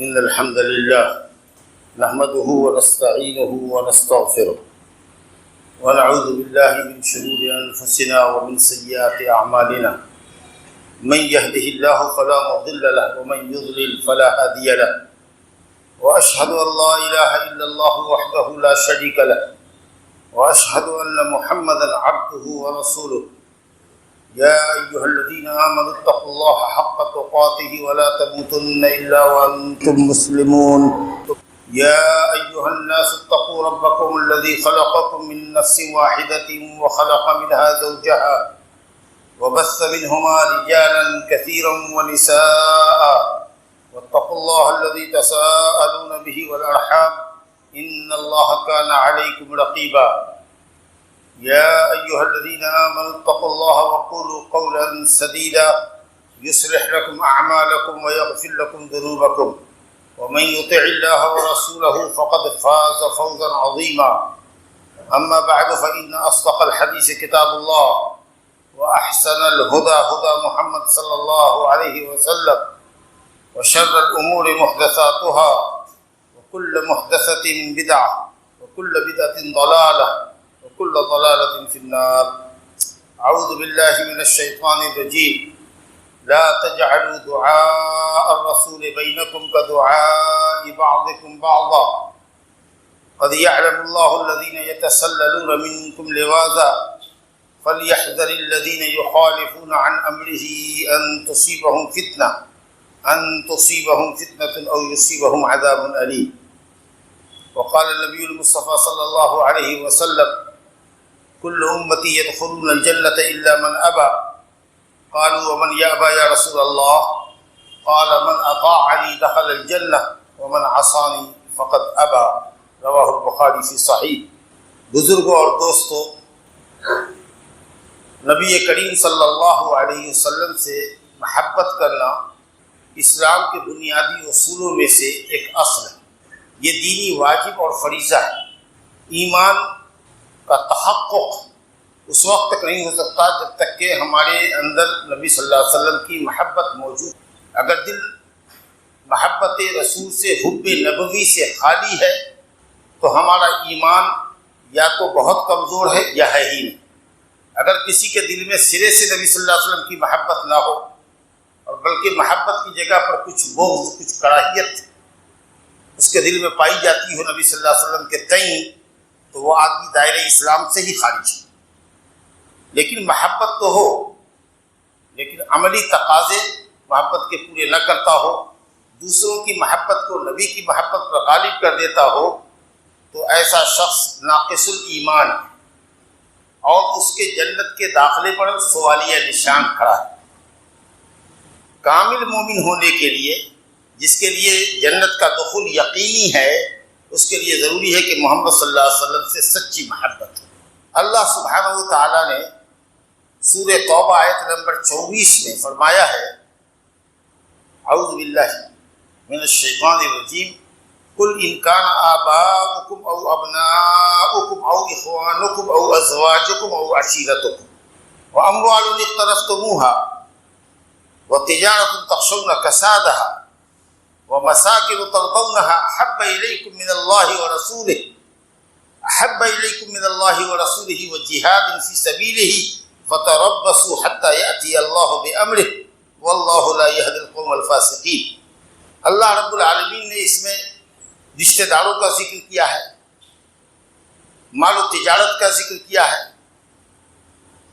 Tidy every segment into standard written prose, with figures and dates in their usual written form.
إن الحمد لله نحمده ونستعينه ونستغفره ونعوذ بالله من شرور أنفسنا ومن سيئات أعمالنا من يهده الله فلا مضل له ومن يضلل فلا هادي له وأشهد أن لا إله إلا الله وحده لا شريك له وأشهد أن محمدا عبده ورسوله يا أيها الذين آمنوا اتقوا الله حق تقاته ولا تموتن إلا وأنتم مسلمون يا أيها الناس اتقوا ربكم الذي خلقكم من نفس واحدة وخلق منها زوجها وبث منهما رجالا كثيرا ونساء واتقوا الله الذي تساءلون به والأرحام إن الله كان عليكم رقيبا يا أيها الذين آمنوا اتقوا الله وقولوا قولا سديدا يصلح لكم أعمالكم ويغفر لكم ذنوبكم ومن يطع الله ورسوله فقد فاز فوزا عظيما أما بعد فإن أصدق الحديث كتاب الله وأحسن الهدى هدى محمد صلى الله عليه وسلم وشر الأمور محدثاتها وكل محدثة بدعة وكل بدعة ضلالة وكل ضلالة في النار أعوذ بالله من الشيطان الرجيم لا تجعلوا دعاء الرسول بينكم كدعاء بعضكم بعضا قد يعلم الله الذين يتسللون منكم لواذا فليحذر الذين يخالفون عن أمره أن تصيبهم فتنة أو يصيبهم عذاب أليم وقال النبي المصطفى صلى الله عليه وسلم كل أمتي يدخلون الجنة إلا من أبى قالوا ومن يأبى يا رسول الله قال من أطاعني دخل الجنة ومن عصاني فقد أبى رواہ البخاری فی صحیح۔ بزرگوں اور دوستوں، نبی کریم صلی اللہ علیہ وسلم سے محبت کرنا اسلام کے بنیادی اصولوں میں سے ایک اصل ہے۔ یہ دینی واجب اور فریضہ ہے۔ ایمان کا تحقق اس وقت تک نہیں ہو سکتا جب تک کہ ہمارے اندر نبی صلی اللہ علیہ وسلم کی محبت موجود ہے۔ اگر دل محبت رسول سے، حب نبوی سے خالی ہے تو ہمارا ایمان یا تو بہت کمزور ہے یا ہے ہی نہیں۔ اگر کسی کے دل میں سرے سے نبی صلی اللہ علیہ وسلم کی محبت نہ ہو اور بلکہ محبت کی جگہ پر کچھ بغض، کچھ کراہیت اس کے دل میں پائی جاتی ہو نبی صلی اللہ علیہ وسلم کے تئیں، تو وہ آدمی دائرہ اسلام سے ہی خارج ہے۔ لیکن محبت تو ہو، لیکن عملی تقاضے محبت کے پورے نہ کرتا ہو، دوسروں کی محبت کو نبی کی محبت پر غالب کر دیتا ہو، تو ایسا شخص ناقص الایمان ہے اور اس کے جنت کے داخلے پر سوالیہ نشان کھڑا ہے۔ کامل مومن ہونے کے لیے، جس کے لیے جنت کا دخول یقینی ہے، اس کے لیے ضروری ہے کہ محمد صلی اللہ علیہ وسلم سے سچی محبت ہو۔ اللہ سبحانہ و تعالیٰ نے سورہ توبہ آیت نمبر 24 میں فرمایا ہے، اعوذ باللہ من الشیطان الرجیم قل ان کان آباؤکم او ابناؤکم او اخوانکم او ازواجکم او عشیرتکم واموال اقترفتموها وتجارة تخشون کسادها ومساكن ترضونها أحب إليكم من الله ورسوله وجهاد في سبيله فتربصوا حتى يأتي الله بأمره والله لا يهدي القوم الفاسقين۔ اللہ رب العالمین نے اس میں رشتہ داروں کا ذکر کیا ہے، مال و تجارت کا ذکر کیا ہے،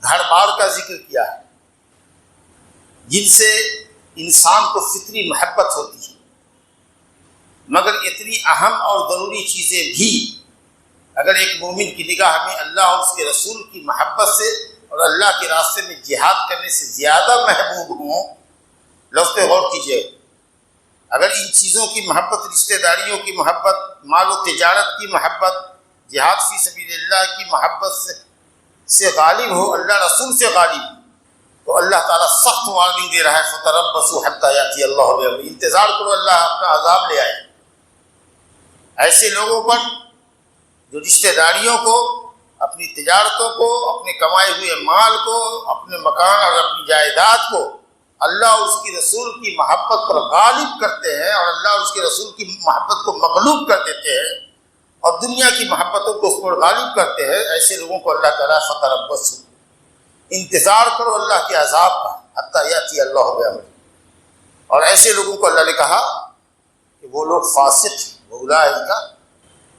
گھر بار کا ذکر کیا ہے، جن سے انسان کو فطری محبت ہوتی ہے۔ مگر اتنی اہم اور ضروری چیزیں بھی اگر ایک مومن کی نگاہ میں اللہ اور اس کے رسول کی محبت سے اور اللہ کے راستے میں جہاد کرنے سے زیادہ محبوب ہوں، لفظ پہ غور کیجیے۔ اگر ان چیزوں کی محبت، رشتہ داریوں کی محبت، مال و تجارت کی محبت، جہاد فی سبیل اللہ کی محبت سے غالب ہو، اللہ رسول سے غالب ہو، تو اللہ تعالیٰ سخت وارننگ دے رہا ہے، فَتَرَبَّصُوا حَتَّى يَأْتِيَ اللَّهُ بِأَمْرِهِ، انتظار کرو اللہ اپنا عذاب لے آئے۔ ایسے لوگوں پر جو رشتہ داریوں کو، اپنی تجارتوں کو، اپنے کمائے ہوئے مال کو، اپنے مکان اور اپنی جائیداد کو اللہ اور اس کی رسول کی محبت پر غالب کرتے ہیں اور اللہ اور اس کے رسول کی محبت کو مغلوب کر دیتے ہیں اور دنیا کی محبتوں کو اس پر غالب کرتے ہیں، ایسے لوگوں کو اللہ تعالیٰ فتربصوا، انتظار کرو اللہ کے عذاب کا، حتی یاتی اللہ بامرہ، اور ایسے لوگوں کو اللہ نے کہا کہ وہ لوگ فاسق ہیں، اولئک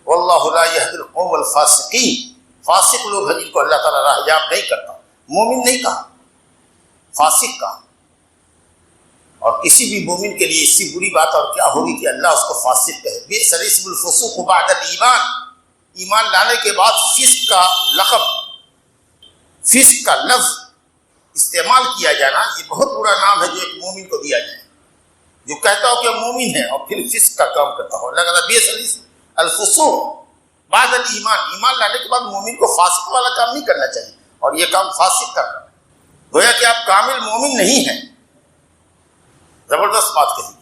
واللہ لا یہدی القوم الفاسقین، فاسق لوگ ہیں جن کو اللہ تعالیٰ راہیاب نہیں کرتا، مومن نہیں کہا، فاسق کہا۔ اور کسی بھی مومن کے لیے اس سے بری بات اور کیا ہوگی کہ اللہ اس کو فاسق کہے۔ بئس الاسم الفسوق بعد الایمان، ایمان لانے کے بعد فسق کا لقب، فسق کا لفظ استعمال کیا جانا یہ بہت برا نام ہے جو ایک مومن کو دیا جائے، جو کہتا ہو کہ مومن ہے اور پھر فسق کا کام کرتا ہو۔ اللہ کہتا ہے بئس الاسم الفسوق بعد الایمان، ایمان لانے کے بعد مومن کو فاسق والا کام نہیں کرنا چاہیے، اور یہ کام فاسق کا کام ہے، گویا کہ آپ کامل مومن نہیں ہیں۔ زبردست بات کہی۔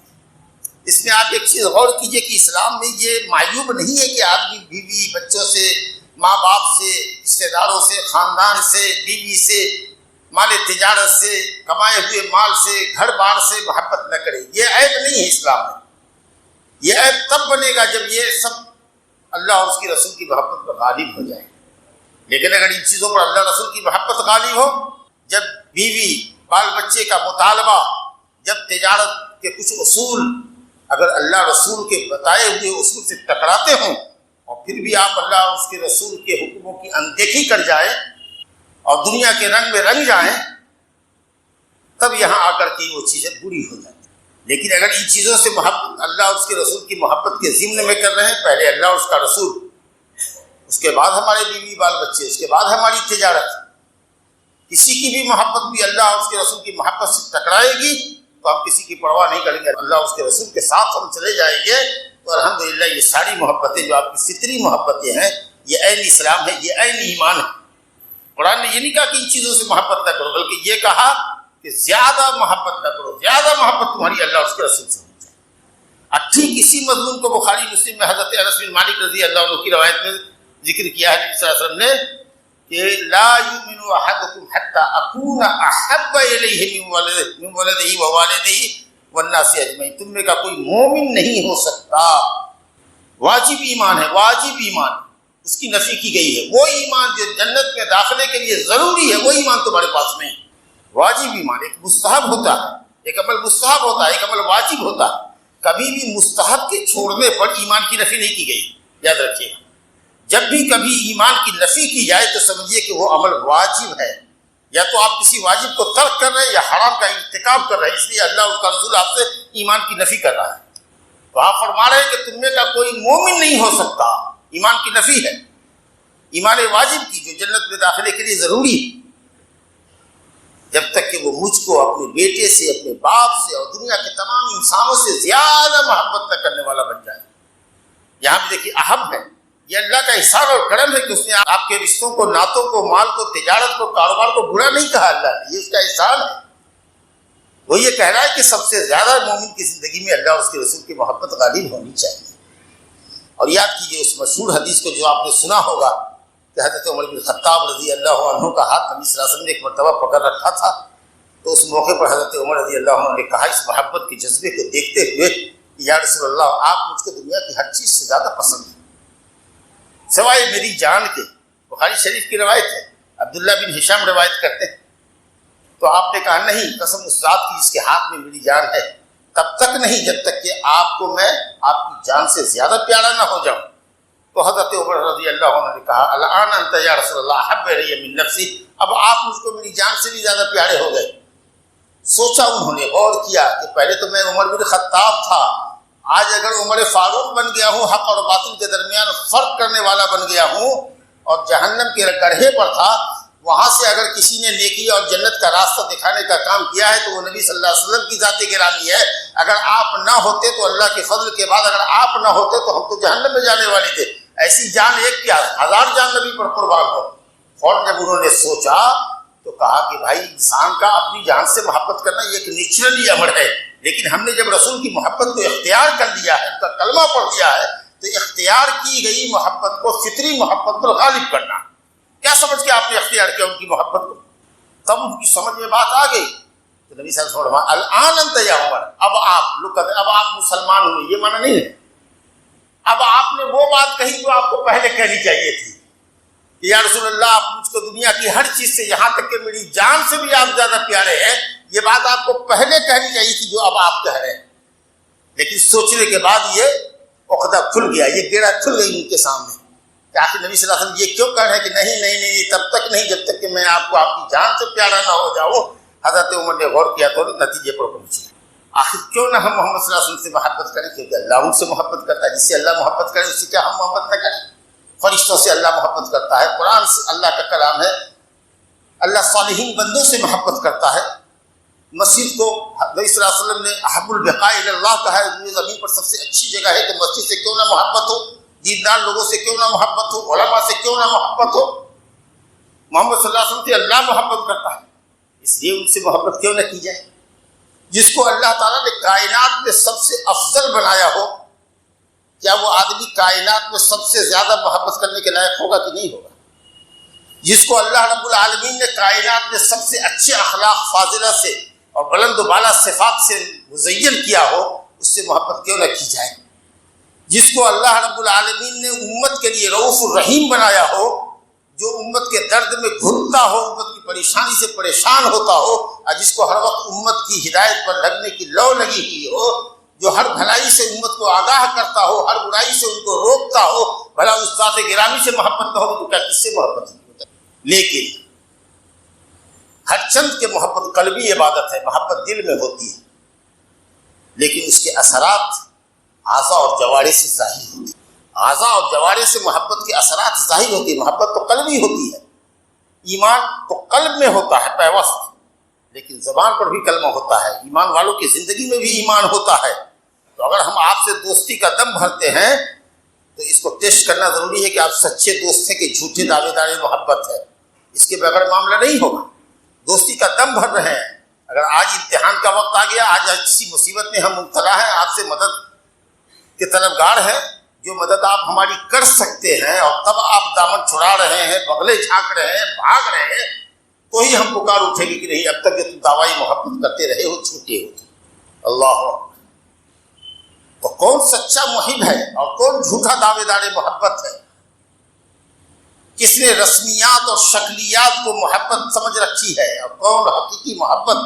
اس میں آپ ایک چیز غور کیجئے کہ اسلام میں یہ معیوب نہیں ہے کہ آدمی بیوی بچوں سے، ماں باپ سے، رشتہ داروں سے، خاندان سے، بیوی سے، مال تجارت سے، کمائے ہوئے مال سے، گھر بار سے محبت نہ کرے، یہ عیب نہیں ہے اسلام میں۔ یہ عیب تب بنے گا جب یہ سب اللہ اور اس کی رسول کی محبت پر غالب ہو جائے۔ لیکن اگر ان چیزوں پر اللہ رسول کی محبت غالب ہو، جب بیوی بال بچے کا مطالبہ، جب تجارت کے کچھ اصول اگر اللہ رسول کے بتائے ہوئے اصول سے ٹکراتے ہوں اور پھر بھی آپ اللہ اور اس کے رسول کے حکموں کی اندیکھی کر جائیں اور دنیا کے رنگ میں رنگ جائیں، تب یہاں آ کر کے وہ چیزیں بری ہو جاتی ہیں۔ لیکن اگر ان چیزوں سے محبت اللہ اور اس کے رسول کی محبت کے ضمن میں کر رہے ہیں، پہلے اللہ اور اس کا رسول، اس کے بعد ہمارے بیوی بال بچے، اس کے بعد ہماری تجارت، کسی کی بھی محبت بھی اللہ اور اس کے رسول کی محبت سے ٹکرائے گی تو ہم کسی کی پرواہ نہیں کریں گے، اللہ اور اس کے رسول کے ساتھ ہم چلے جائیں گے، تو الحمدللہ یہ ساری محبتیں جو آپ کی فطری محبتیں ہیں، یہ عین اسلام ہے، یہ عین ایمان ہے۔ قرآن نے یہ نہیں کہا کہ ان چیزوں سے محبت نہ کرو، بلکہ یہ کہا کہ زیادہ محبت نہ کرو، زیادہ محبت تمہاری اللہ اور اس کے رسول سے ہو جائے۔ ٹھیک اسی مضمون کو بخاری مسلم میں حضرت انس بن مالک رضی اللہ عنہ کی روایت میں ذکر کیا ہے نبی صلی اللہ علیہ وسلم نے کہ لا یؤمن احدکم حتی اکون احب الیہ من ولدہ ووالدہ والناس اجمعین، تم میں کا کوئی مومن نہیں ہو سکتا، واجب ایمان ہے، واجب ایمان اس کی نفی کی گئی ہے، وہ ایمان جو جنت میں داخلے کے لیے ضروری ہے وہ ایمان تمہارے پاس نہیں۔ واجب ایمان ایک مستحب ہوتا ہے، ایک عمل مستحب ہوتا ہے، ایک عمل واجب ہوتا ہے، کبھی بھی مستحب کے چھوڑنے پر ایمان کی نفی نہیں کی گئی، یاد رکھیے گا۔ جب بھی کبھی ایمان کی نفی کی جائے تو سمجھیے کہ وہ عمل واجب ہے، یا تو آپ کسی واجب کو ترک کر رہے ہیں یا حرام کا ارتکاب کر رہے ہیں، اس لیے اللہ اور اس کا رسول آپ سے ایمان کی نفی کر رہا ہے۔ تو آپ فرما رہے ہیں کہ تم میں کا کوئی مومن نہیں ہو سکتا، ایمان کی نفی ہے، ایمان واجب کی جو جنت میں داخلے کے لیے ضروری ہے، جب تک کہ وہ مجھ کو اپنے بیٹے سے، اپنے باپ سے اور دنیا کے تمام انسانوں سے زیادہ محبت نہ کرنے والا بن جائے۔ یہاں بھی دیکھیے اہم ہے، یہ اللہ کا احسان اور کرم ہے کہ اس نے آپ کے رشتوں کو، نعتوں کو، مال کو، تجارت کو، کاروبار کو برا نہیں کہا اللہ نے، یہ اس کا احسان ہے۔ وہ یہ کہہ رہا ہے کہ سب سے زیادہ مومن کی زندگی میں اللہ اور اس کے رسول کی محبت غالب ہونی چاہیے۔ اور یاد کیجیے اس مشہور حدیث کو جو آپ نے سنا ہوگا کہ حضرت عمر بن خطاب رضی اللہ عنہ کا ہاتھ نبی صلی اللہ علیہ وسلم نے ایک مرتبہ پکڑ رکھا تھا، تو اس موقع پر حضرت عمر رضی اللہ عنہ نے کہا اس محبت کے جذبے کو دیکھتے ہوئے کہ یا رسول اللہ آپ مجھ کو دنیا کی ہر چیز سے زیادہ پسند ہیں سوائے میری جان کے۔ بخاری شریف کی روایت ہے، عبداللہ بن ہشام روایت کرتے ہیں، تو آپ نے کہا نہیں، قسم اس ذات کی جس کے ہاتھ میں میری جان ہے، تب تک نہیں جب تک کہ آپ کو میں آپ کی جان سے زیادہ پیارا نہ ہو جاؤں۔ تو حضرت عمر رضی اللہ عنہ نے کہا الآن انت یا رسول اللہ احب الی من نفسی، اب آپ مجھ کو میری جان سے بھی زیادہ پیارے ہو گئے۔ سوچا انہوں نے، غور کیا کہ پہلے تو میں عمر بن خطاب تھا، آج اگر عمر فاروق بن گیا ہوں، حق اور باطل کے درمیان فرق کرنے والا بن گیا ہوں، اور جہنم کے گڑھے پر تھا، وہاں سے اگر کسی نے نیکی اور جنت کا راستہ دکھانے کا کام کیا ہے تو وہ نبی صلی اللہ علیہ وسلم کی ذات گرامی ہے۔ اگر آپ نہ ہوتے تو اللہ کے فضل کے بعد اگر آپ نہ ہوتے تو ہم تو جہنم میں جانے والے تھے، ایسی جان ایک کیا 1000 جان نبی پر قربان ہو۔ فوراً جب انہوں نے سوچا تو کہا کہ بھائی انسان کا اپنی جان سے محبت کرنا یہ ایک نیچرلی امر ہے، لیکن ہم نے جب رسول کی محبت کو اختیار کر لیا ہے، اس کا کلمہ پڑھ لیا ہے، تو اختیار کی گئی محبت کو فطری محبت پر غالب کرنا، کیا سمجھ کے آپ نے اختیار کیا ان کی محبت کو؟ تب ان کی سمجھ میں بات آ گئی تو نبی صلی اللہ علیہ وسلم الآن انت یا عمر، اب آپ مسلمان ہوئے، یہ معنی نہیں ہے اب آپ نے وہ بات کہی جو آپ کو پہلے کہنی چاہیے تھی کہ یا رسول اللہ آپ مجھ کو دنیا کی ہر چیز سے، یہاں تک کہ میری جان سے بھی آپ زیادہ پیارے ہیں، یہ بات آپ کو پہلے کہنی چاہیے تھی جو اب آپ کہہ رہے ہیں۔ لیکن سوچنے کے بعد یہ عقدہ کھل گیا، یہ گیڑا کھل گئی ان کے سامنے کہ آخر نبی صلی اللہ علیہ وسلم یہ کیوں کہہ رہے ہیں کہ نہیں تب تک نہیں جب تک کہ میں آپ کو آپ کی جان سے پیارا نہ ہو جاؤں۔ حضرت عمر نے غور کیا تو نتیجے پر پہنچے، آخر کیوں نہ ہم محمد صلی اللہ علیہ وسلم سے محبت کریں، کیونکہ اللہ ان سے محبت کرتا ہے، جس سے اللہ محبت کرے اس سے کیا ہم محبت نہ کریں؟ فرشتوں سے اللہ محبت کرتا ہے، قرآن سے اللہ کا کلام ہے، اللہ صالحین بندوں سے محبت کرتا ہے، مسجد کو نبی صلی اللہ علیہ وسلم نے احب البقاء الی اللہ کہا ہے، زمین پر سب سے اچھی جگہ ہے، کہ مسجد سے کیوں نہ محبت ہو، دیندار لوگوں سے کیوں نہ محبت ہو، علماء سے کیوں نہ محبت ہو، محمد صلی اللہ علیہ وسلم سے اللہ محبت کرتا ہے، اس لیے ان سے محبت کیوں نہ کی جائے۔ جس کو اللہ تعالیٰ نے کائنات میں سب سے افضل بنایا ہو، کیا وہ آدمی کائنات میں سب سے زیادہ محبت کرنے کے لائق ہوگا کہ نہیں ہوگا؟ جس کو اللہ رب العالمین نے کائنات میں سب سے اچھے اخلاق فاضلہ سے اور بلند و بالا صفات سے مزین کیا ہو، اس سے محبت کیوں نہ کی جائے؟ جس کو اللہ رب العالمین نے امت کے لیے رؤوف الرحیم بنایا ہو، جو امت کے درد میں گھلتا ہو، امت کی پریشانی سے پریشان ہوتا ہو، اور جس کو ہر وقت امت کی ہدایت پر لگنے کی لو لگی ہوئی ہو، جو ہر بھلائی سے امت کو آگاہ کرتا ہو، ہر برائی سے ان کو روکتا ہو، بھلا اس ذات گرامی سے محبت نہ ہو تو کیا کس سے محبت نہیں ہوتا؟ لیکن ہر چند کے محبت قلبی عبادت ہے، محبت دل میں ہوتی ہے، لیکن اس کے اثرات اعضاء اور جوارح سے ظاہر ہوتی ہیں۔ اعضاء اور جوارح سے محبت کے اثرات ظاہر ہوتی ہیں۔ محبت تو قلبی ہوتی ہے، ایمان تو قلب میں ہوتا ہے پیوست، لیکن زبان پر بھی کلمہ ہوتا ہے، ایمان والوں کی زندگی میں بھی ایمان ہوتا ہے۔ تو اگر ہم آپ سے دوستی کا دم بھرتے ہیں تو اس کو ٹیسٹ کرنا ضروری ہے کہ آپ سچے دوست ہیں کہ جھوٹے دعوے دار محبت ہے، اس کے بغیر معاملہ نہیں ہوگا۔ دوستی کا دم بھر رہے ہیں، اگر آج امتحان کا وقت آ گیا، آج کسی مصیبت میں ہم مبتلا ہیں، آپ سے مدد کے طلبگار ہیں، جو مدد آپ ہماری کر سکتے ہیں، اور تب آپ دامن چھڑا رہے ہیں، بغلے جھانک رہے ہیں، بھاگ رہے ہیں، تو ہی ہم پکار اٹھے گی کہ نہیں اب تک جو تم دعوائی محبت کرتے رہے ہو جھوٹے ہو۔ اللہ اکبر۔ تو کون سچا محب ہے اور کون جھوٹا دعوے دار محبت ہے؟ کس نے رسمیات اور شکلیات کو محبت سمجھ رکھی ہے، اور کون حقیقی محبت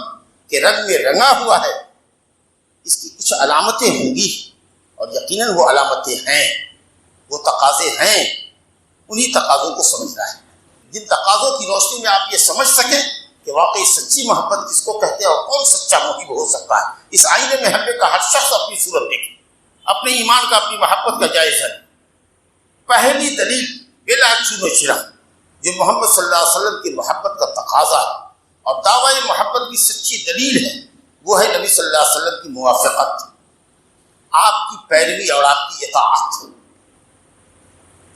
کے رنگ میں رنگا ہوا ہے؟ اس کی کچھ علامتیں ہوں گی، اور یقیناً وہ علامتیں ہیں، وہ تقاضے ہیں، انہی تقاضوں کو سمجھنا ہے، جن تقاضوں کی روشنی میں آپ یہ سمجھ سکیں کہ واقعی سچی محبت کس کو کہتے ہیں اور کون سچا محب ہو سکتا ہے۔ اس آئینے میں ہم نے کا ہر شخص اپنی صورت دیکھے، اپنے ایمان کا، اپنی محبت کا جائزہ لے۔ پہلی دلیل بلا چون و چرا جو محمد صلی اللہ علیہ وسلم کی محبت کا تقاضا ہے اور دعوی محبت کی سچی دلیل ہے، وہ ہے نبی صلی اللہ علیہ وسلم کی موافقت، آپ کی پیروی اور آپ کی اطاعت۔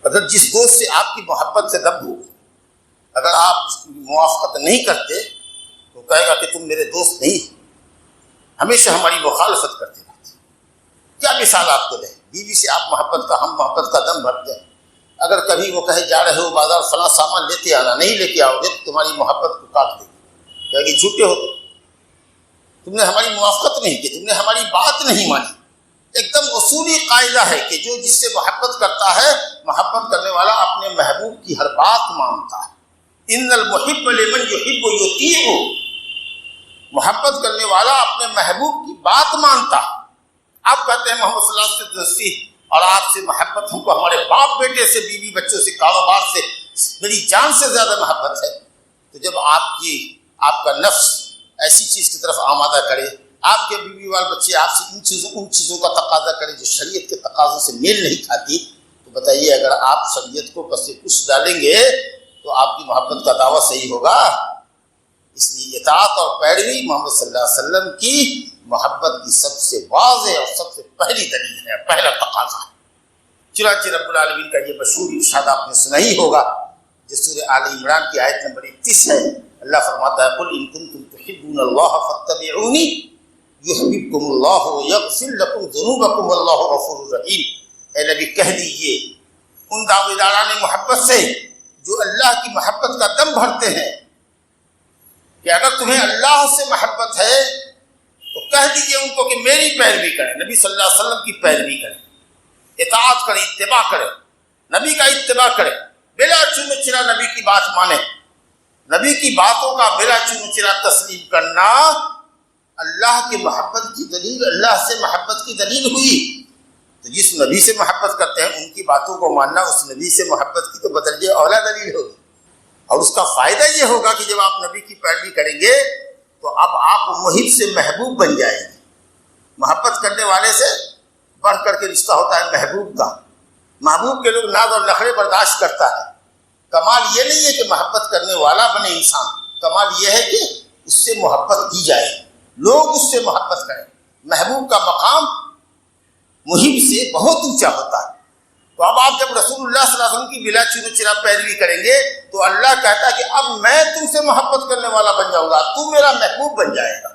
اگر جس دوست سے آپ کی محبت سے دب ہو، اگر آپ اس کی موافقت نہیں کرتے تو کہے گا کہ تم میرے دوست نہیں، ہمیشہ ہماری مخالفت کرتے رہتے۔ کیا مثال آپ کو دیں؟ بیوی سے آپ محبت کا، ہم محبت کا دم بھرتے ہیں، اگر کبھی وہ کہے جا رہے ہو بازار فلاں سامان لیتے آنا، نہیں لے کے آؤ گے تو تمہاری محبت کو کاٹ دے گی، کہے گی جھوٹے ہو تم نے ہماری موافقت نہیں کی، تم نے ہماری بات نہیں مانی۔ ایک دم اصولی قاعدہ ہے کہ جو جس سے محبت کرتا ہے، محبت کرنے والا اپنے محبوب کی ہر بات مانتا ہے۔ ان المحب لمن یحب یطیع، محبت کرنے والا اپنے محبوب کی بات مانتا ہے۔ آپ کہتے ہیں محمد صلی اللہ علیہ وسلم سے دوستی اور آپ سے محبت، ہم کو ہمارے باپ بیٹے سے، بیوی بچوں سے، کاروبار سے، میری جان سے زیادہ محبت ہے۔ تو جب آپ کا نفس ایسی چیز کی طرف آمادہ کرے، آپ کے بیوی وال بچے آپ سے ان چیزوں کا تقاضا کرے جو شریعت کے تقاضوں سے میل نہیں کھاتی، تو بتائیے اگر آپ شریعت کو پس پش ڈالیں گے تو آپ کی محبت کا دعویٰ صحیح ہوگا؟ اس لیے اطاعت اور پیروی محمد صلی اللہ علیہ وسلم کی محبت کی سب سے واضح اور سب سے پہلی دلیل ہے، پہلا تقاضا ہے۔ چنانچہ رب العالمین کا یہ مشہور ارشاد آپ نے سنا ہی ہوگا، جو سورہ آل عمران کی آیت نمبر 31 ہے۔ اللہ فرماتا ہے قل ان کنتم تحبون اللہ فاتبعونی یحببکم اللہ ویغفر لکم ذنوبکم واللہ غفور رحیم۔ اے نبی کہہ دیجئے ان دعوے داران محبت سے جو اللہ کی محبت کا دم بھرتے ہیں کہ اگر تمہیں اللہ سے محبت ہے تو کہہ دیجئے ان کو کہ میری پیروی کریں، نبی صلی اللہ علیہ وسلم کی پیروی کریں، اطاعت کریں، اتباع کریں، نبی کا اتباع کریں، بلا چون چرا نبی کی بات مانیں۔ نبی کی باتوں کا بلا چون چرا تسلیم کرنا اللہ کی محبت کی دلیل، اللہ سے محبت کی دلیل ہوئی۔ تو جس نبی سے محبت کرتے ہیں ان کی باتوں کو ماننا اس نبی سے محبت کی تو بدرجہ اولا دلیل ہوگی، اور اس کا فائدہ یہ ہوگا کہ جب آپ نبی کی پیروی کریں گے تو اب آپ محب سے محبوب بن جائیں گے۔ محبت کرنے والے سے بڑھ کر کے رشتہ ہوتا ہے محبوب کا۔ محبوب کے لوگ ناز اور نخرے برداشت کرتا ہے۔ کمال یہ نہیں ہے کہ محبت کرنے والا بنے انسان، کمال یہ ہے کہ اس سے محبت کی جائے، لوگ اس سے محبت کریں۔ محبوب کا مقام محب سے بہت اونچا ہوتا ہے۔ تو اب آپ جب رسول اللہ صلی اللہ علیہ وسلم کی بلا چون چرا پیروی کریں گے تو اللہ کہتا ہے کہ اب میں تم سے محبت کرنے والا بن جاؤں گا، تو میرا محبوب بن جائے گا۔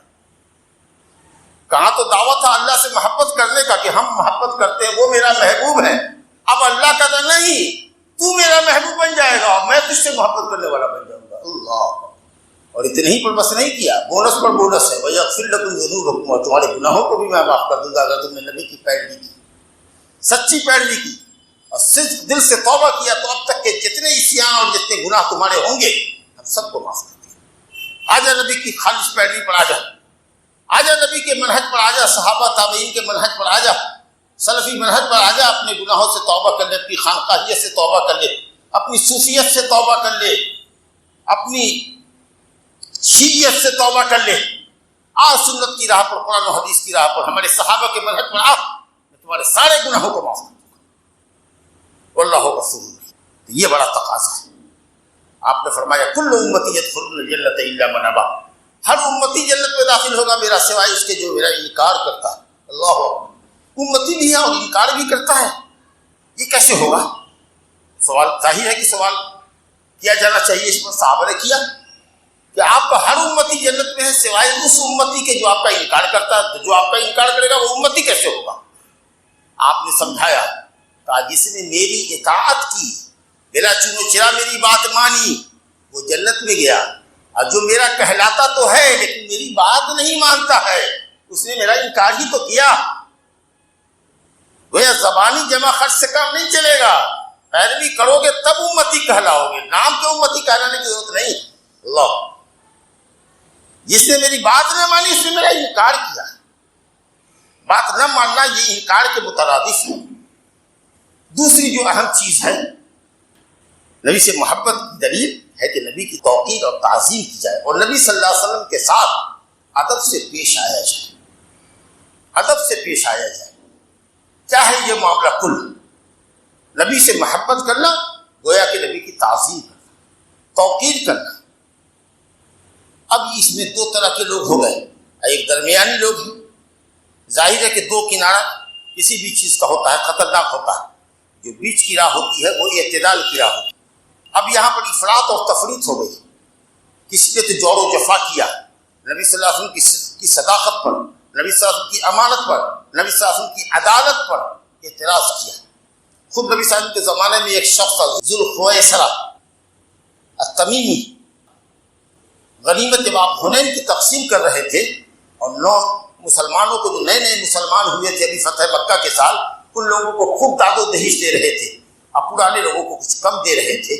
کہاں تو دعوت تھا اللہ سے محبت کرنے کا کہ ہم محبت کرتے ہیں، وہ میرا محبوب ہے۔ اب اللہ کہتا نہیں، تو میرا محبوب بن جائے گا اور میں تجھ سے محبت کرنے والا بن جاؤں گا۔ اللہ! اور اتنے ہی پر بس نہیں کیا، بونس پر بونس ہے، وَيَغْفِرْ لَكُمْ ذُنُوبَكُمْ، اور تمہارے گناہوں کو بھی میں معاف کر دوں گا اگر تم نے نبی کی پیروی کی، سچی پیروی کی اور صرف دل سے توبہ کیا تو اب تک کے جتنے عصیان اور جتنے گناہ تمہارے ہوں گے ہم سب کو معاف کر دیں۔ آجا نبی کی خالص پیروی پر آجا، آجا نبی کے منہج پر آجا، صحابہ تابعین کے منہج پر آجا، سلفی منہج پر آجا، اپنے گناہوں سے توبہ کر لے، اپنی خانقاہیت سے توبہ کر لے، اپنی صوفیت سے توبہ کر لے، اپنی شیعیت سے توبہ کر لے، آ سنت کی راہ پر، قرآن و حدیث کی راہ پر، ہمارے صحابہ کے منہج پر آ، میں تمہارے سارے گناہوں کو معاف کر دوں گا۔ واللہ غفور رحیم۔ یہ بڑا تقاضا ہے۔ آپ نے فرمایا کل امتی یدخلون الجنۃ الا من ابا، ہر امتی جنت میں داخل ہوگا میرا سوائے اس کے جو میرا انکار کرتا ہے۔ اللہ اکبر! امتی بھی ہے اور انکار بھی کرتا ہے، یہ کیسے ہوگا؟ سوال ظاہر ہے کہ سوال کیا جانا چاہیے۔ اس پر صحابہ نے کیا کہ آپ کا ہر امتی جنت میں ہے سوائے اس امتی کے جو آپ کا انکار کرتا ہے، جو آپ کا انکار کرے گا وہ امتی کیسے ہوگا؟ آپ نے سمجھایا، کہا جس نے میری اطاعت کی، بلا چون و چرا میری بات مانی، وہ جنت میں گیا، اور جو میرا کہلاتا تو ہے لیکن میری بات نہیں مانتا ہے، اس نے میرا انکار ہی تو کیا۔ گویا زبانی جمع خرچ سے کام نہیں چلے گا، پیروی کرو گے تب امتی کہلاؤ گے، نام کے امتی کہلانے کی ضرورت نہیں۔ اللہ! جس نے میری بات نہ مانی اس نے میرا انکار کیا۔ بات نہ ماننا یہ انکار کے مترادف ہے۔ دوسری جو اہم چیز ہے نبی سے محبت کی دلیل ہے کہ نبی کی توقیر اور تعظیم کی جائے، اور نبی صلی اللہ علیہ وسلم کے ساتھ ادب سے پیش آیا جائے، ادب سے پیش آیا جائے۔ کیا ہے یہ معاملہ؟ کل نبی سے محبت کرنا گویا کہ نبی کی تعظیم کرنا، توقیر کرنا۔ اب اس میں دو طرح کے لوگ ہو گئے، ایک درمیانی لوگ ہیں، ظاہر ہے کہ دو کنارہ کسی بھی چیز کا ہوتا ہے، خطرناک ہوتا ہے، جو بیچ کی راہ ہوتی ہے وہ اعتدال کی راہ ہوتی ہے۔ اب یہاں پر افراط اور تفریط ہو گئی، کسی نے تو جور و جفا کیا، نبی صلی اللہ علیہ وسلم کی صداقت پر، نبی صلی اللہ علیہ وسلم کی امانت پر، نبی صلی اللہ علیہ وسلم کی عدالت پر اعتراض کیا۔ خود نبی صلی اللہ علیہ وسلم کے زمانے میں ایک شخص تھا ذوالخویسرہ التمیمی، غنیمت جب آپ حنین کی تقسیم کر رہے تھے اور 9 مسلمانوں کو، جو نئے نئے مسلمان ہوئے تھے ابھی فتح مکہ کے سال، ان لوگوں کو خوب داد و دہیش دے رہے تھے، اب پرانے لوگوں کو کچھ کم دے رہے تھے۔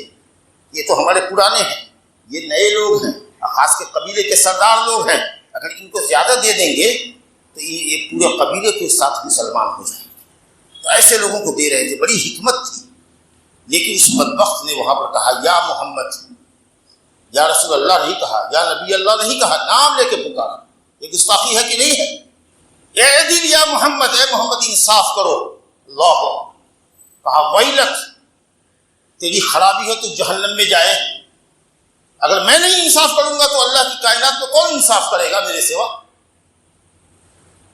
یہ تو ہمارے پرانے ہیں، یہ نئے لوگ ہیں، خاص کے قبیلے کے سردار لوگ ہیں، اگر ان کو زیادہ دے دیں گے تو یہ پورے قبیلے کے ساتھ مسلمان ہو جائیں گے، تو ایسے لوگوں کو دے رہے تھے، بڑی حکمت تھی۔ لیکن اس بدبخت نے وہاں پر کہا یا محمد، یا رسول اللہ نہیں کہا، یا نبی اللہ نہیں کہا، نام لے کے پکارا۔ یہ گستاخی ہے کہ نہیں ہے؟ اعدل یا محمد، اے محمد انصاف کرو۔ اللہ! کہا ویلک، تیری خرابی ہے تو جہنم میں جائے، اگر میں نہیں انصاف کروں گا تو اللہ کی کائنات میں کون انصاف کرے گا میرے سوا؟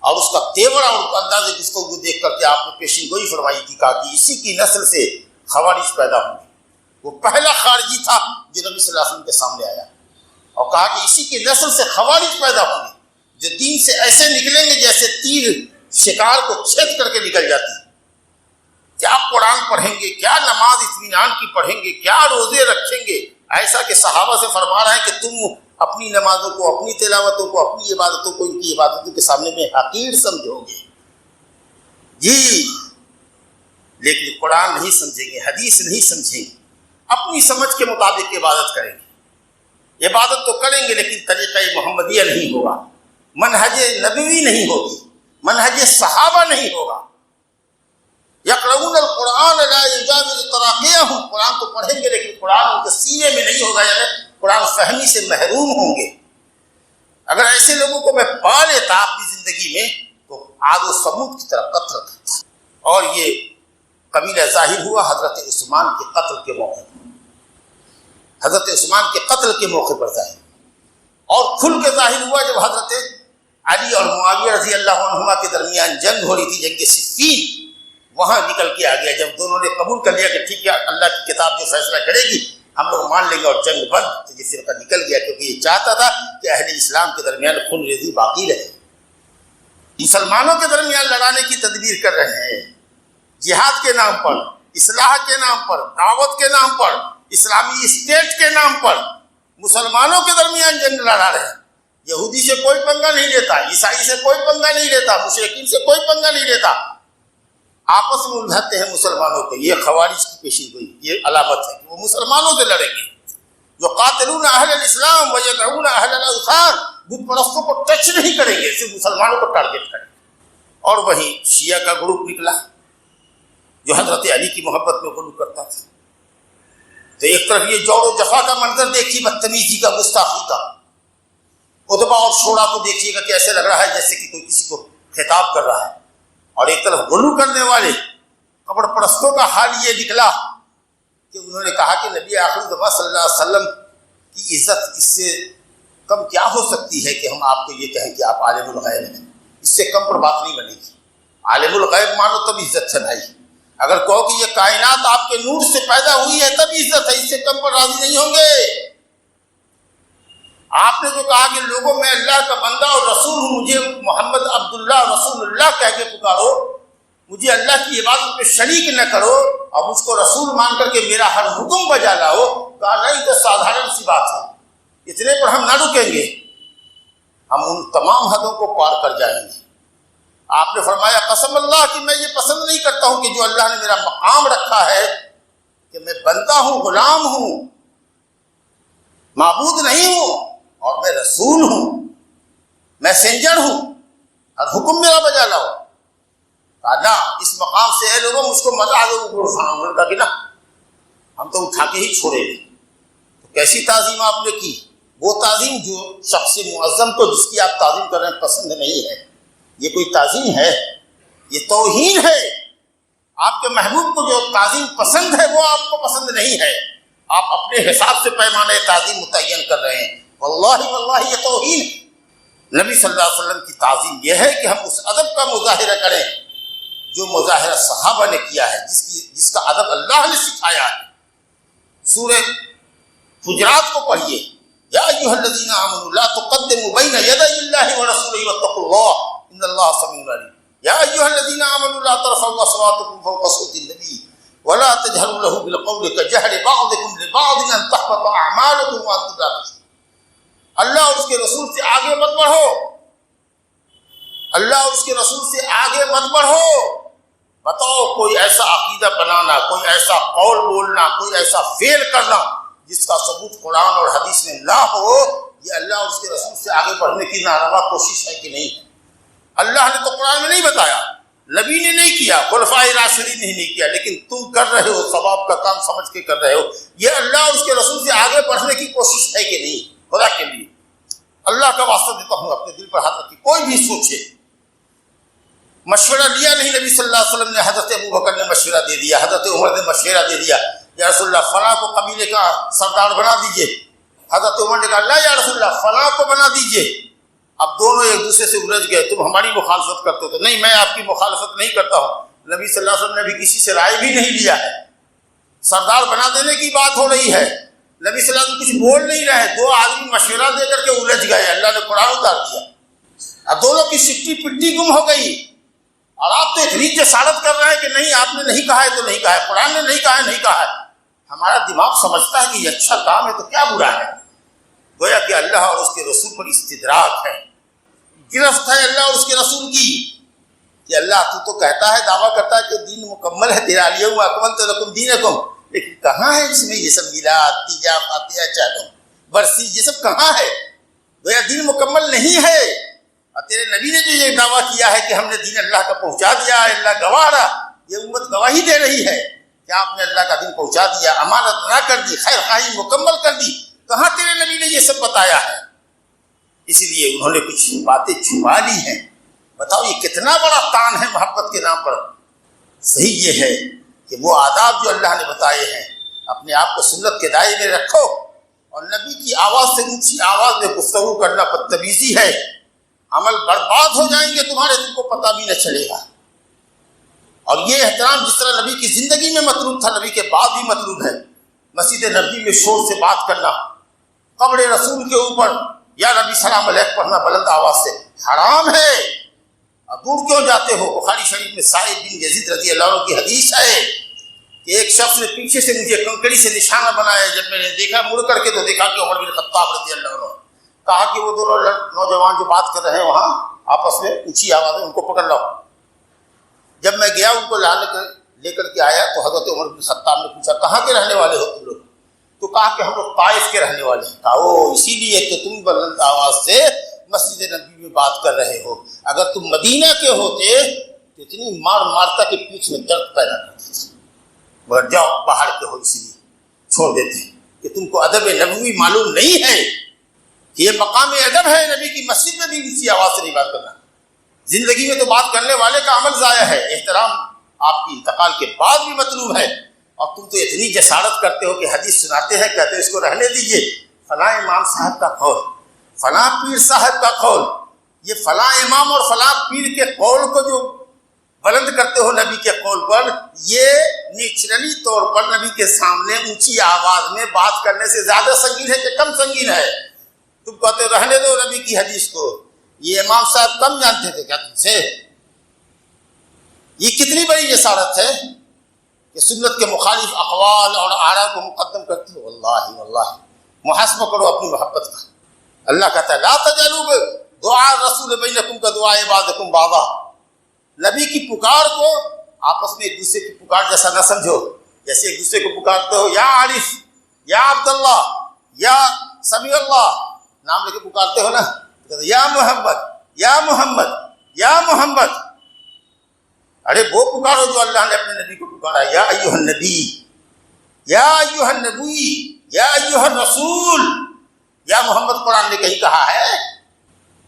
اور اس کا تیور اور انداز گفتگو دیکھ کر کے آپ نے پیشین گوئی فرمائی تھی، کہا کہ اسی کی نسل سے خوارج پیدا ہوں گے۔ وہ پہلا خارجی تھا جو نبی صلی اللہ علیہ وسلم کے سامنے آیا، اور کہا کہ اسی کی نسل سے خوارج پیدا ہوں گے جو دین سے ایسے نکلیں گے جیسے تیر شکار کو چھید کر کے نکل جاتی ہے۔ کیا قرآن پڑھیں گے، کیا نماز اطمینان کی پڑھیں گے، کیا روزے رکھیں گے، ایسا کہ صحابہ سے فرما رہا ہے کہ تم اپنی نمازوں کو، اپنی تلاوتوں کو، اپنی عبادتوں کو ان کی عبادتوں کے سامنے میں حقیر سمجھو گے جی، لیکن قرآن نہیں سمجھیں گے، حدیث نہیں سمجھیں گے، اپنی سمجھ کے مطابق عبادت کریں گے۔ عبادت تو کریں گے لیکن طریقہ محمدیہ نہیں ہوگا، منہج نبوی نہیں ہوگی، منہج صحابہ نہیں ہوگا۔ یقرؤون القرآن لا یجاوز تراقیہم، قرآن تو پڑھیں گے لیکن قرآن ان کے سینے میں نہیں ہوگا، یعنی قرآن فہمی سے محروم ہوں گے۔ اگر ایسے لوگوں کو میں پا لیتا اپنی زندگی میں تو عاد و ثمود کی طرح قتل کرتا۔ اور یہ قبیلہ ظاہر ہوا حضرت عثمان کے قتل کے موقع پر، حضرت عثمان کے قتل کے موقع پر ظاہر، اور کھل کے ظاہر ہوا جب حضرت علی اور معاویہ رضی اللہ عنہما کے درمیان جنگ ہو رہی تھی، جنگ صفین، وہاں نکل کے آ گیا جب دونوں نے قبول کر لیا کہ ٹھیک ہے اللہ کی کتاب جو فیصلہ کرے گی ہم لوگ مان لیں گے اور جنگ بند، تو یہ فرقہ نکل گیا کیونکہ یہ چاہتا تھا کہ اہل اسلام کے درمیان خون ریزی باقی رہے۔ مسلمانوں کے درمیان لڑانے کی تدبیر کر رہے ہیں، جہاد کے نام پر، اصلاح کے نام پر، دعوت کے نام پر، اسلامی اسٹیٹ کے نام پر مسلمانوں کے درمیان جنگ لڑا رہے ہیں۔ یہودی سے کوئی پنگا نہیں لیتا، عیسائی سے کوئی پنگا نہیں لیتا، مشرکین سے کوئی پنگا نہیں لیتا، آپس میں الجھاتے ہیں مسلمانوں کو۔ یہ خوارج کی پیشین گوئی، یہ علامت ہے کہ وہ مسلمانوں سے لڑیں گے۔ جو قاتلون اہل الاسلام ویدعون اہل الاوثان، بت پرستوں کو ٹچ نہیں کریں گے، صرف مسلمانوں کو ٹارگٹ کریں گے۔ اور وہیں شیعہ کا گروپ نکلا جو حضرت علی کی محبت میں غلو کرتا تھا۔ تو ایک طرف یہ جور و جفا کا منظر دیکھیے، بدتمیزی کا، گستاخی کا، ادبا اور شعرا کو دیکھیے گا کہ ایسے لگ رہا ہے جیسے کہ کوئی کسی کو خطاب کر رہا ہے، اور ایک طرف غلو کرنے والے قبر پرستوں کا حال یہ نکلا کہ انہوں نے کہا کہ نبی آخر زمان صلی اللہ علیہ وسلم کی عزت اس سے کم کیا ہو سکتی ہے کہ ہم آپ کو یہ کہیں کہ آپ عالم الغیب ہیں، اس سے کم پر بات نہیں بنے گی۔ عالم الغیب مانو تب عزت ہے بھائی، اگر کہو کہ یہ کائنات آپ کے نور سے پیدا ہوئی ہے تب عزت ہے، اس سے کم پر راضی نہیں ہوں گے۔ آپ نے جو کہا کہ لوگوں میں اللہ کا بندہ اور رسول ہوں، مجھے محمد عبداللہ رسول اللہ کہہ کے پکارو، مجھے اللہ کی عبادت میں شریک نہ کرو اور مجھ کو رسول مان کر کے میرا ہر حکم بجا لاؤ، کہا نہیں تو سادھارن سی بات ہے، اتنے پر ہم نہ رکیں گے، ہم ان تمام حدوں کو پار کر جائیں گے۔ آپ نے فرمایا قسم اللہ کہ میں یہ پسند نہیں کرتا ہوں کہ جو اللہ نے میرا مقام رکھا ہے کہ میں بندہ ہوں، غلام ہوں، معبود نہیں ہوں، اور میں رسول ہوں، میسنجر ہوں، اور حکم میرا بجا لاؤ۔ کہا نا اس مقام سے ہے لوگوں مجھ کو مزہ آ گیا کا کہ نا ہم تو اٹھا کے ہی چھوڑے گے۔ تو کیسی تعظیم آپ نے کی؟ وہ تعظیم جو شخص معظم کو جس کی آپ تعظیم کر رہے ہیں پسند نہیں ہے، یہ کوئی تعظیم ہے؟ یہ توہین ہے۔ آپ کے محبوب کو جو تعظیم پسند ہے وہ آپ کو پسند نہیں ہے، آپ اپنے حساب سے پیمانہ تعظیم متعین کر رہے ہیں، واللہ واللہ یہ توہین ہے۔ نبی صلی اللہ علیہ وسلم کی تعظیم یہ ہے کہ ہم اس ادب کا مظاہرہ کریں جو مظاہرہ صحابہ نے کیا ہے، جس کا ادب اللہ نے سکھایا ہے۔ سورہ حجرات کو پڑھیے، یا ایھا الذین آمنوا لا تقدموا بین یدی اللہ ورسولہ واتقوا اللہ ان اللہ سمیع علیم۔ یا ایھا الذین آمنوا لا ترفعوا اصواتکم فوق صوت النبی ولا تجهروا له بالقول كجهر بعضكم لبعض ان تحبط اعمالكم وانتم لا تشعرون۔ اللہ اور اس کے رسول سے آگے مت بڑھو، اللہ اور اس کے رسول سے آگے مت بڑھو۔ بتاؤ کوئی ایسا عقیدہ بنانا، کوئی ایسا قول بولنا، کوئی ایسا فعل کرنا جس کا ثبوت قرآن اور حدیث میں نہ ہو، یہ اللہ اور اس کے رسول سے آگے بڑھنے کی ناروا کوشش ہے کہ نہیں ہے؟ اللہ نے تو قرآن میں نہیں بتایا، نبی نے نہیں کیا، خلفائے راشدین نے نہیں کیا، لیکن تم کر رہے ہو، ثواب کا کام سمجھ کے کر رہے ہو۔ یہ اللہ اور اس کے رسول سے آگے بڑھنے کی کوشش ہے کہ نہیں؟ خدا کے لیے اللہ کا واسطہ دیتا ہوں، اپنے دل پر ہاتھ رکھیے، کوئی بھی سوچے۔ مشورہ لیا نہیں نبی صلی اللہ علیہ وسلم نے، حضرت ابو بکر نے مشورہ دے دیا، حضرت عمر نے مشورہ دے دیا، یا رسول اللہ فلاں کو قبیلے کا سردار بنا دیجئے۔ حضرت عمر نے کہا لا یا رسول اللہ فلاں کو بنا دیجئے۔ اب دونوں ایک دوسرے سے الجھ گئے، تم ہماری مخالفت کرتے ہو تو نہیں میں آپ کی مخالفت نہیں کرتا ہوں۔ نبی صلی اللہ علیہ وسلم نے بھی کسی سے رائے بھی نہیں لیا ہے، سردار بنا دینے کی بات ہو رہی ہے، نبی صلی اللہ علیہ وسلم کچھ بول نہیں رہے، دو آدمی مشورہ دے کر کے الجھ گئے، اللہ نے قرآن اتار دیا، اب دونوں کی سٹی پٹی گم ہو گئی، اور آپ تو ایک ریت جسارت کر رہے ہیں کہ نہیں آپ نے نہیں کہا ہے تو نہیں کہا ہے، قرآن نے نہیں کہا ہے نہیں کہا ہے۔ ہمارا دماغ سمجھتا ہے کہ یہ اچھا کام ہے تو کیا برا ہے، گویا کہ اللہ اور اس کے رسول پر استدراک ہے، گرفت ہے اللہ اور اس کے رسول کی، کہ اللہ تو کہتا ہے، دعویٰ کرتا ہے کہ دین مکمل ہے، تیرا الیوم اکملت لکم دینکم، لیکن کہاں ہے اس میں یہ سب میلاد، تیجا، فاتحہ، چادم، برسی، یہ سب کہاں ہے؟ گویا دین مکمل نہیں ہے۔ اور تیرے نبی نے جو یہ دعویٰ کیا ہے کہ ہم نے دین اللہ کا پہنچا دیا ہے، اللہ گواہ رہا، یہ امت گواہی دے رہی ہے کہ آپ نے اللہ کا دین پہنچا دیا، امانت ادا کر دی، خیر خواہی مکمل کر دی، کہاں تیرے نبی نے یہ سب بتایا ہے؟ اس لیے انہوں نے کچھ باتیں چھپا لی ہیں۔ بتاؤ یہ کتنا بڑا تان ہے محبت کے نام پر۔ صحیح یہ ہے کہ وہ آداب جو اللہ نے بتائے ہیں، اپنے آپ کو سنت کے دائرے میں رکھو، اور نبی کی آواز سے اونچی آواز میں گفتگو کرنا بدتمیزی ہے، عمل برباد ہو جائیں گے تمہارے، تم کو پتہ بھی نہ چلے گا۔ اور یہ احترام جس طرح نبی کی زندگی میں مطلوب تھا، نبی کے بعد بھی مطلوب ہے۔ مسجد نبی میں شور سے بات کرنا، قبر رسول کے اوپر یا نبی سلام علیہ پڑھنا بلند آواز سے حرام ہے۔ اب دور کیوں جاتے ہو؟ بخاری شریف میں سعید بن یزید رضی اللہ عنہ کی حدیث ہے کہ ایک شخص نے پیچھے سے مجھے کنکڑی سے نشانہ بنایا، جب میں نے دیکھا مڑ کر کے تو دیکھا کہ عمر بن خطاب رضی اللہ عنہ، کہا کہ وہ دونوں نوجوان جو بات کر رہے ہیں وہاں آپس میں اونچی آواز میں ان کو پکڑ لاؤ۔ جب میں گیا ان کو لے کر کے آیا تو حضرت عمر بن خطاب نے پوچھا کہاں کے رہنے والے ہو تم لوگ؟ تو کہا کہ ہم لوگ طائف کے رہنے والے ہیں۔ کہا او اسی لیے تو تم بلند آواز سے مسجد نبی میں بات کر رہے ہو، اگر تم مدینہ کے ہوتے تو اتنی مار مارتا کہ پیٹھ میں درد پیدا کرتے تھے، مگر جاؤ باہر کے ہو اسی لیے چھوڑ دیتے ہیں کہ تم کو ادب نبوی معلوم نہیں ہے کہ یہ مقام ادب ہے نبی کی مسجد میں بھی اسی آواز سے نہیں بات کرنا۔ زندگی میں تو بات کرنے والے کا عمل ضائع ہے، احترام آپ کی انتقال کے بعد بھی مطلوب ہے، اور تم تو اتنی جسارت کرتے ہو کہ حدیث سناتے ہیں، کہتے ہیں اس کو رہنے دیجئے، فلاں امام صاحب کا قول، فلاں پیر صاحب کا قول، یہ فلاں امام اور فلاں پیر کے قول کو جو بلند کرتے ہو نبی کے قول پر، یہ نیچرلی طور پر نبی کے سامنے اونچی آواز میں بات کرنے سے زیادہ سنگین ہے کہ کم سنگین ہے؟ تم کہتے ہو رہنے دو نبی کی حدیث کو، یہ امام صاحب کم جانتے تھے کیا تم سے؟ یہ کتنی بڑی جسارت ہے کہ سنت کے مخالف اقوال اور آراء کو مقدم کرتے ہو۔ واللہ واللہ محاسبہ کرو اپنی محبت کا۔ اللہ کہتا ہے لا تجعلوا دعاء الرسول بینکم کدعاء بعضکم بعضا، نبی کی پکار کو آپس میں ایک دوسرے کی پکار جیسا نہ سمجھو، جیسے ایک دوسرے کو پکارتے ہو یا عارف، یا عبداللہ، یا سمیع اللہ، نام لے کے پکارتے ہو نا، یا محمد، یا محمد، یا محمد، ارے وہ پکارو جو اللہ نے اپنے نبی کو پکارا، یا ایھا النبی، یا ایھا النبی، یا ایھا الرسول، یا محمد قرآن نے کہیں کہا ہے؟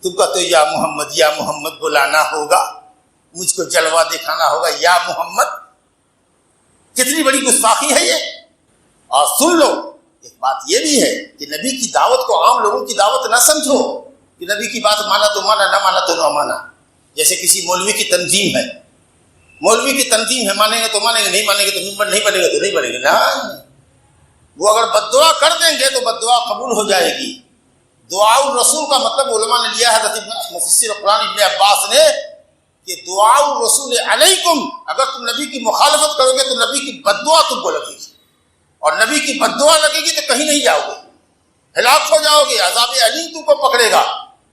تم کہتے ہو یا محمد بلانا ہوگا، مجھ کو جلوہ دکھانا ہوگا، یا محمد، کتنی بڑی گستاخی ہے یہ۔ اور سن لو ایک بات یہ بھی ہے کہ نبی کی دعوت کو عام لوگوں کی دعوت نہ سمجھو کہ نبی کی بات مانا تو مانا، نہ مانا تو نہ مانا۔ جیسے کسی مولوی کی تنظیم ہے، مولوی کی تنظیم ہے، مانیں گے تو مانیں گے، نہیں مانیں گے تو ممبر نہیں بنے گا تو نہیں بنے گا، نا وہ اگر بد دعا کر دیں گے تو بد دعا قبول ہو جائے گی۔ دعاء الرسول کا مطلب علماء نے لیا ہے، حضرت مفسر قرآن ابن عباس نے، کہ دعاء الرسول علیکم، اگر تم نبی کی مخالفت کرو گے تو نبی کی بد دعا تم کو لگے گی، اور نبی کی بد دعا لگے گی تو کہیں نہیں جاؤ گے، ہلاک ہو جاؤ گے، عذاب علیم تم کو پکڑے گا۔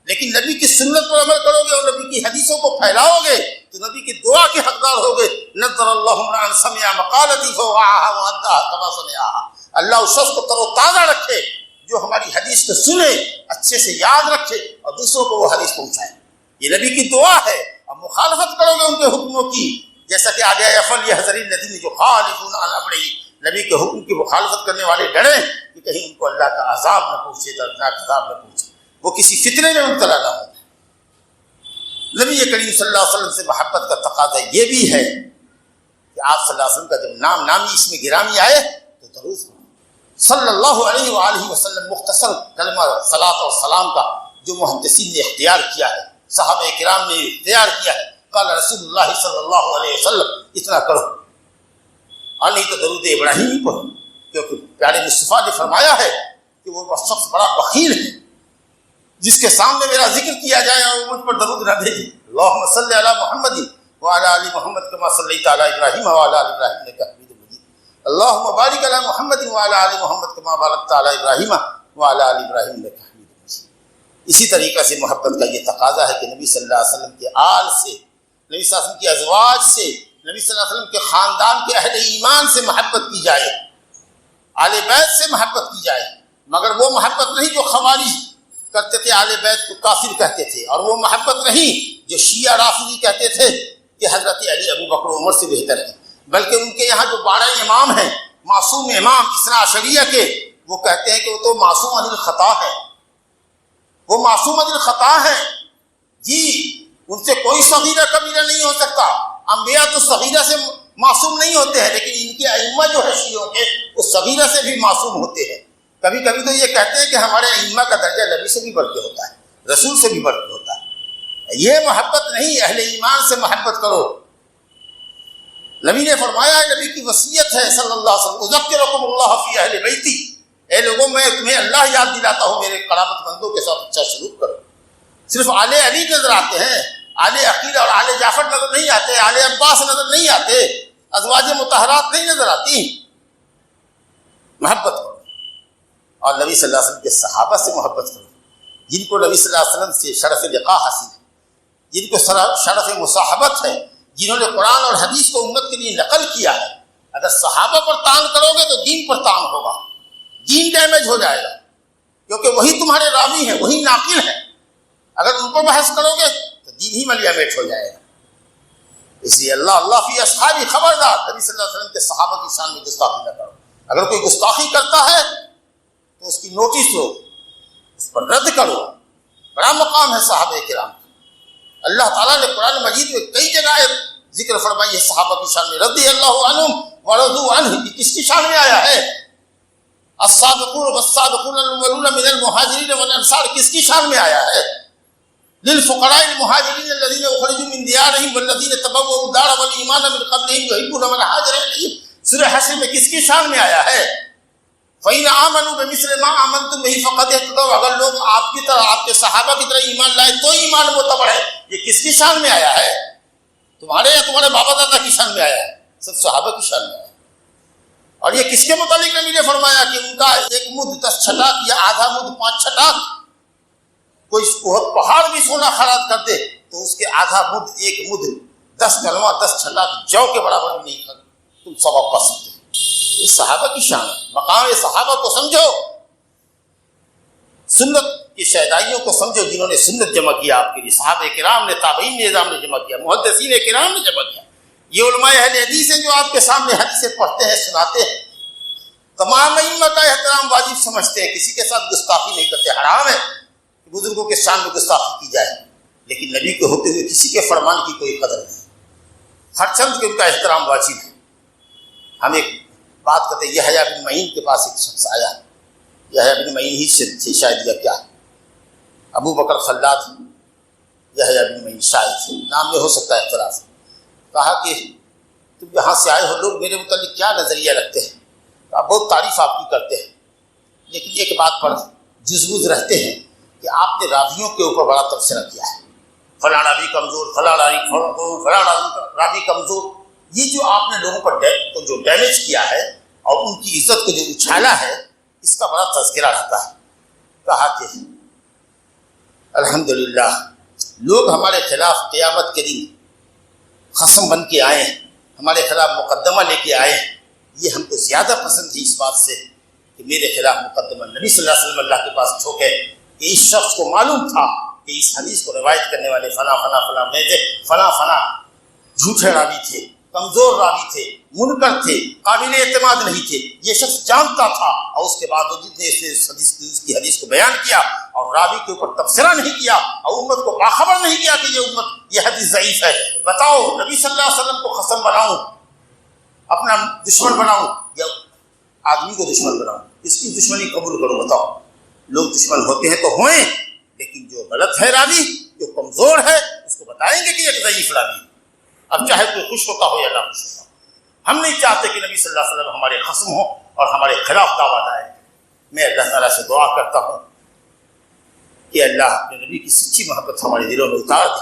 لیکن نبی کی سنت پر عمل کرو گے اور نبی کی حدیثوں کو پھیلاؤ گے تو نبی کی دعا کے حقدار ہوگے۔ نظر اللہ امرأ سمع مقالتی فوعاها واداها كما سمعها، اللہ اس شخص کو تر و تازہ رکھے جو ہماری حدیث کو سنے، اچھے سے یاد رکھے اور دوسروں کو وہ حدیث پہنچائے۔ یہ نبی کی دعا ہے۔ اب مخالفت کرو گے ان کے حکموں کی، جیسا کہ آگے فلیحذر الذین یخالفون عن امرہ، نبی کے حکم کی مخالفت کرنے والے ڈریں کہ کہیں ان کو اللہ کا عذاب نہ پہنچے، دردناک عذاب نہ پہنچے، وہ کسی فتنے میں مبتلا نہ ہو۔ نبی کریم صلی اللہ علیہ وسلم سے محبت کا تقاضا یہ بھی ہے کہ آپ صلی اللہ علیہ وسلم کا جب نام نامی اس میں گرامی آئے تو درود صلی اللہ علیہ وآلہ وسلم، مختصر کلمہ صلاۃ اور سلام کا جو محدثین نے اختیار کیا ہے، صحابہ کرام نے اختیار کیا ہے، قال رسول اللہ صلی اللہ علیہ وسلم، اتنا کرو، اور نہیں تو درود ابراہیم ہی پڑھو، کیونکہ پیارے مصطفیٰ نے فرمایا ہے کہ وہ شخص بڑا بخیل ہے جس کے سامنے میرا ذکر کیا جائے اور مجھ پر درود نہ بھیجے۔ اللہم صلی علی محمد وعلی آل محمد کما صلیت علی ابراہیم وعلی آل ابراہیم انک حمید مجید، اللہم بارک علی محمد وعلی آل محمد کما بارکت علی ابراہیم وعلی آل ابراہیم انک حمید اسی طریقے سے محبت کا یہ تقاضا ہے کہ نبی صلی اللہ علیہ وسلم کے آل سے، نبی صلی اللہ علیہ وسلم کی ازواج سے، نبی صلی اللہ علیہ وسلم کے خاندان کے اہل ایمان سے محبت کی جائے، آل بیت سے محبت کی جائے، مگر وہ محبت نہیں جو خوارج کرتے تھے، آل بیت کو کافر کہتے تھے، اور وہ محبت نہیں جو شیعہ رافضی کہتے تھے کہ حضرت علی ابو بکر عمر سے بہتر ہے، بلکہ ان کے یہاں جو 12 امام ہیں، معصوم امام اثنا عشریہ کے، وہ کہتے ہیں کہ وہ تو معصوم عن الخطا ہے، وہ معصوم عن الخطا ہے جی، ان سے کوئی صغیرہ کبیرہ نہیں ہو سکتا۔ انبیاء تو صغیرہ سے معصوم نہیں ہوتے ہیں، لیکن ان کے ائمہ جو ہے شیعوں کے، وہ صغیرہ سے بھی معصوم ہوتے ہیں۔ کبھی کبھی تو یہ کہتے ہیں کہ ہمارے ائمہ کا درجہ نبی سے بھی بڑھ کے ہوتا ہے، رسول سے بھی بڑھ کے ہوتا ہے۔ یہ محبت نہیں، اہل ایمان سے محبت کرو۔ نبی نے فرمایا، نبی کی وصیت ہے صلی اللہ علیہ وسلم، اذکرکم اللہ فی اہل بیتی، اے لوگوں میں تمہیں اللہ یاد دلاتا ہوں میرے قرابت مندوں کے ساتھ اچھا سلوک کرو۔ صرف آل علی نظر آتے ہیں، آل عقیل اور آل جعفر نظر نہیں آتے، آل عباس نظر نہیں آتے، ازواج مطہرات نہیں نظر آتی۔ محبت کرو، اور نبی صلی اللہ علیہ وسلم کے صحابہ سے محبت کرو، جن کو نبی صلی اللہ علیہ وسلم سے شرف لقاء حاصل ہے، جن کو شرف مصاحبت ہے، جنہوں نے قرآن اور حدیث کو امت کے لیے نقل کیا ہے۔ اگر صحابہ پر تان کرو گے تو دین پر تان ہوگا، دین ڈیمیج ہو جائے گا، کیونکہ وہی تمہارے راوی ہیں، وہی ناقل ہیں۔ اگر ان پر بحث کرو گے تو دین ہی ملیامٹ ہو جائے گا۔ اس لیے اللہ فی اصحابی، خبردار نبی صلی اللہ علیہ وسلم کے صحابہ کی شان میں گستاخی نہ کرو۔ اگر کوئی گستاخی کرتا ہے تو اس کی نوٹس لو، اس پر رد کرو۔ بڑا مقام ہے صحابہ کرام کا۔ اللہ تعالیٰ نے قرآن مجید میں کئی جگہ ذکر فرمائی ہے صحابہ کی شان میں، رضی اللہ عنہم ورضوا عنہ، کس کی شان میں آیا ہے؟ السابقون والسابقون الاولون من المہاجرین والانصار، کس کی شان میں آیا ہے؟ للفقراء المہاجرین الذین اخرجوا من دیارہم والذین تبوؤوا الدار والایمان من قبلہم یحبون من ہاجر الیہم، سورہ حشر میں کس کی شان میں آیا ہے؟ فَإِنْ آمَنُوا بِمِثْلِ مَا آمَنْتُمْ بِهِ فَقَدْ اهْتَدَوْا، اگر لوگ آپ کی طرح، آپ کے صحابہ کی طرح ایمان لائے تو ایمان معتبر ہے۔ یہ کس کی شان میں آیا ہے؟ تمہارے یا تمہارے بابا دادا کی شان میں آیا ہے؟ سب صحابہ کی شان میں آیا ہے۔ اور یہ کس کے متعلق نبی نے فرمایا کہ ان کا ایک مد 10 چھٹاک یا آدھا مد 5 چھٹاک، کوئی بہت پہاڑ بھی سونا خراب کر دے تو اس کے آدھا مد، ایک مد 10 کلمہ 10 چھٹاک جو کے برابر بھی نہیں کر تم ثواب پا سکتے۔ یہ صحابہ کی شان ہے، مقام صحابہ کو سمجھو، سنت کی شہدائیوں کو سمجھو جنہوں نے سنت جمع کیا آپ کے لیے، صحابہ کرام نے، تابعین نے، نظام نے جمع کیا، محدثین کرام نے جمع کیا۔ یہ علماء اہل حدیث ہیں جو آپ کے سامنے حدیثیں پڑھتے ہیں، سناتے ہیں، تمام ائمہ کا احترام واجب سمجھتے ہیں، کسی کے ساتھ گستاخی نہیں کرتے۔ حرام ہے کہ بزرگوں کے شان میں گستاخی کی جائے، لیکن نبی کے ہوتے ہوئے کسی کے فرمان کی کوئی قدر نہیں، ہر چند کے ان کا احترام واجب ہے۔ ہم ایک بات کرتے ہیں، یحییٰ بن معین کے پاس ایک شخص آیا، یحییٰ بن معین ہی سے شاید یا کیا، ابو بکر خلاد یحییٰ بن معین شاید نام میں ہو سکتا ہے اختلاف، کہا کہ تم یہاں سے آئے ہو، لوگ میرے متعلق کیا نظریہ رکھتے ہیں؟ آپ بہت تعریف آپ کی کرتے ہیں، لیکن ایک بات پر جزبوز رہتے ہیں کہ آپ نے راویوں کے اوپر بڑا تبصرہ کیا ہے، فلاں راوی کمزور، فلاں راوی کمزور۔ یہ جو آپ نے لوگوں پر جو ڈیمیج کیا ہے اور ان کی عزت کو جو اچھالا ہے، اس کا بڑا تذکرہ رہتا ہے۔ کہا کہ الحمدللہ لوگ ہمارے خلاف قیامت کے دن خصم بن کے آئے ہیں، ہمارے خلاف مقدمہ لے کے آئے ہیں، یہ ہم کو زیادہ پسند تھی اس بات سے کہ میرے خلاف مقدمہ نبی صلی اللہ علیہ وسلم اللہ کے پاس ٹھوکے کہ اس شخص کو معلوم تھا کہ اس حدیث کو روایت کرنے والے فلاں فلاں فلاں فلاں فلاں جھوٹے راوی تھے، کمزور راوی تھے، منکر تھے، قابل اعتماد نہیں تھے۔ یہ شخص جانتا تھا اور اس کے بعد جتنے اس کی حدیث کو بیان کیا اور راوی کے اوپر تبصرہ نہیں کیا اور امت کو باخبر نہیں کیا کہ یہ حدیث ضعیف ہے۔ بتاؤ نبی صلی اللہ علیہ وسلم کو خصم بناؤں، اپنا دشمن بناؤں یا آدمی کو دشمن بناؤں؟ اس کی دشمنی قبول کرو۔ بتاؤ، لوگ دشمن ہوتے ہیں تو ہوئیں، لیکن جو غلط ہے راوی، جو کمزور ہے، اس کو بتائیں گے کہ یہ ضعیف راوی ہے، اب چاہے کوئی خوش ہوتا ہو یا نہ خوش ہوتا ہو۔ ہم نہیں چاہتے کہ نبی صلی اللہ علیہ وسلم ہمارے خصم ہوں اور ہمارے خلاف دعویٰ دائیں۔ میں اللہ تعالیٰ سے دعا کرتا ہوں کہ اللہ اپنے نبی کی سچی محبت ہمارے دلوں میں اتار دے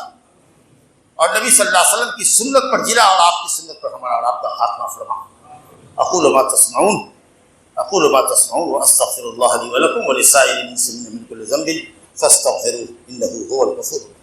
اور نبی صلی اللہ علیہ وسلم کی سنت پر جلا اور آپ کی سنت پر ہمارا اور آپ کا خاتمہ فرما۔ اقول ما تسمعون واستغفر اللہ لی ولکم ولسائر المسلمین من کل ذنب فاستغفروه إنه هو الغفور الرحيم.